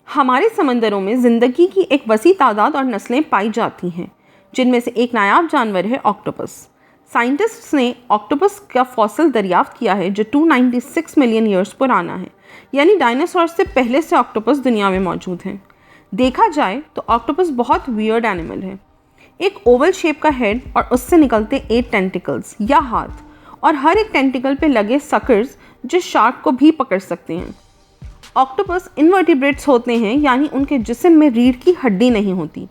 हमारे समंदरों में ज़िंदगी की एक वसी तादाद और नस्लें पाई जाती हैं, जिनमें से एक नायाब जानवर है ऑक्टोपस। साइंटिस्ट्स ने ऑक्टोपस का फॉसिल दरियाफ्त किया है जो 296 मिलियन ईयर्स पुराना है, यानी डायनासोर से पहले से ऑक्टोपस दुनिया में मौजूद हैं। देखा जाए तो ऑक्टोपस बहुत वियर्ड एनिमल है। एक ओवल शेप का हेड और उससे निकलते 8 टेंटिकल्स या हाथ, और हर एक टेंटिकल पे लगे सकर्स जो शार्क को भी पकड़ सकते हैं। ऑक्टोपस इनवर्टिब्रेट्स होते हैं, यानी उनके जिस्म में रीढ़ की हड्डी नहीं होती।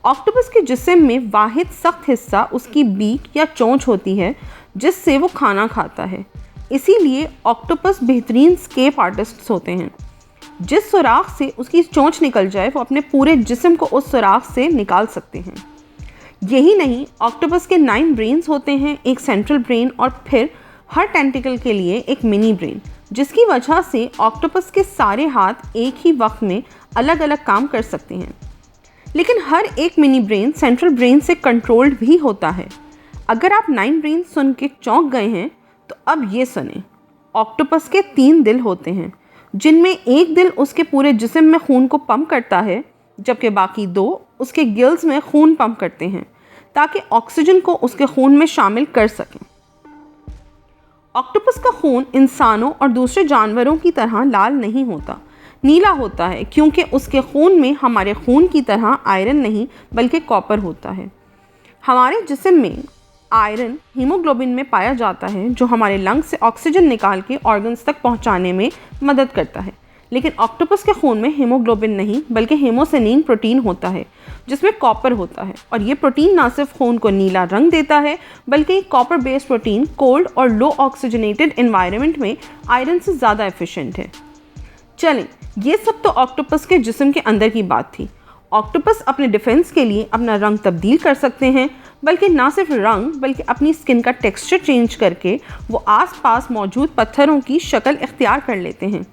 ऑक्टोपस के जिस्म में वाहिद सख्त हिस्सा उसकी बीक या चोंच होती है, जिससे वो खाना खाता है। इसीलिए ऑक्टोपस बेहतरीन स्केप आर्टिस्ट्स होते हैं। जिस सुराख से उसकी चोंच निकल जाए वो अपने पूरे जिस्म को उस सुराख से निकाल सकते हैं। यही नहीं, ऑक्टोपस के 9 ब्रेन्स होते हैं, एक सेंट्रल ब्रेन और फिर हर टेंटिकल के लिए एक मिनी ब्रेन, जिसकी वजह से ऑक्टोपस के सारे हाथ एक ही वक्त में अलग अलग काम कर सकते हैं। लेकिन हर एक मिनी ब्रेन सेंट्रल ब्रेन से कंट्रोल्ड भी होता है। अगर आप 9 ब्रेन सुन के चौंक गए हैं तो अब ये सुने। ऑक्टोपस के 3 दिल होते हैं, जिनमें एक दिल उसके पूरे जिस्म में खून को पंप करता है, जबकि बाकी 2 उसके गिल्स में खून पंप करते हैं ताकि ऑक्सीजन को उसके खून में शामिल कर सकें। ऑक्टोपस का खून इंसानों और दूसरे जानवरों की तरह लाल नहीं होता, नीला होता है, क्योंकि उसके खून में हमारे खून की तरह आयरन नहीं बल्कि कॉपर होता है। हमारे जिस्म में आयरन हीमोग्लोबिन में पाया जाता है, जो हमारे लंग्स से ऑक्सीजन निकाल के ऑर्गन्स तक पहुंचाने में मदद करता है। लेकिन ऑक्टोपस के खून में हीमोग्लोबिन नहीं बल्कि हेमोसिनिन प्रोटीन होता है, जिसमें कॉपर होता है, और ये प्रोटीन ना सिर्फ खून को नीला रंग देता है बल्कि कॉपर बेस्ड प्रोटीन कोल्ड और लो ऑक्सीजनेटेड एनवायरनमेंट में आयरन से ज़्यादा एफिशिएंट है। चलें, ये सब तो ऑक्टोपस के जिस्म के अंदर की बात थी। ऑक्टोपस अपने डिफेंस के लिए अपना रंग तब्दील कर सकते हैं, बल्कि ना सिर्फ रंग बल्कि अपनी स्किन का टेक्सचर चेंज करके वो आसपास मौजूद पत्थरों की शक्ल इख्तियार कर लेते हैं।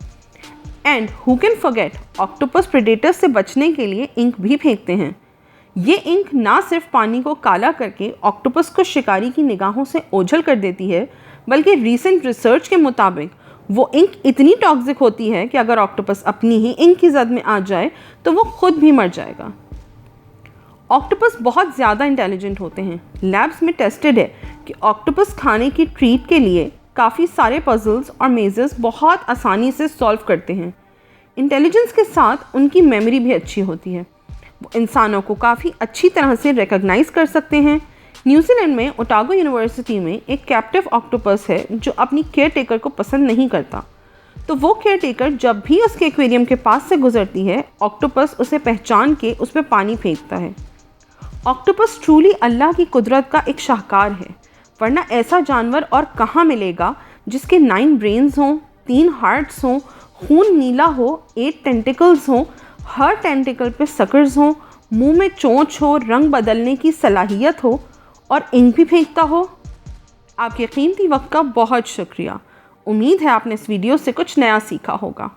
And who can forget, octopus predators से बचने के लिए इंक भी फेंकते हैं। ये इंक ना सिर्फ पानी को काला करके ऑक्टोपस को शिकारी की निगाहों से ओझल कर देती है, बल्कि रीसेंट रिसर्च के मुताबिक वो इंक इतनी टॉक्सिक होती है कि अगर ऑक्टोपस अपनी ही इंक की जद में आ जाए तो वो खुद भी मर जाएगा। ऑक्टोपस बहुत ज़्यादा इंटेलिजेंट होते हैं। लैब्स में टेस्टेड है कि ऑक्टोपस खाने की ट्रीट के लिए काफ़ी सारे पजल्स और मेज़ेस बहुत आसानी से सॉल्व करते हैं। इंटेलिजेंस के साथ उनकी मेमोरी भी अच्छी होती है। वो इंसानों को काफ़ी अच्छी तरह से रिकॉग्नाइज कर सकते हैं। न्यूजीलैंड में ओटागो यूनिवर्सिटी में एक कैप्टिव ऑक्टोपस है जो अपनी केयर टेकर को पसंद नहीं करता, तो वो केयर टेकर जब भी उसके एक्वेरियम के पास से गुजरती है, ऑक्टोपस उसे पहचान के उस पर पानी फेंकता है। ऑक्टोपस ट्रूली अल्लाह की कुदरत का एक शाहकार है, वरना ऐसा जानवर और कहाँ मिलेगा जिसके 9 ब्रेन्स हों, 3 हार्ट्स हों, खून नीला हो, 8 टेंटिकल्स हों, हर टेंटिकल पे सकर्स हों, मुंह में चोंच हो, रंग बदलने की सलाहियत हो और इंक भी फेंकता हो। आपके कीमती वक्त का बहुत शुक्रिया। उम्मीद है आपने इस वीडियो से कुछ नया सीखा होगा।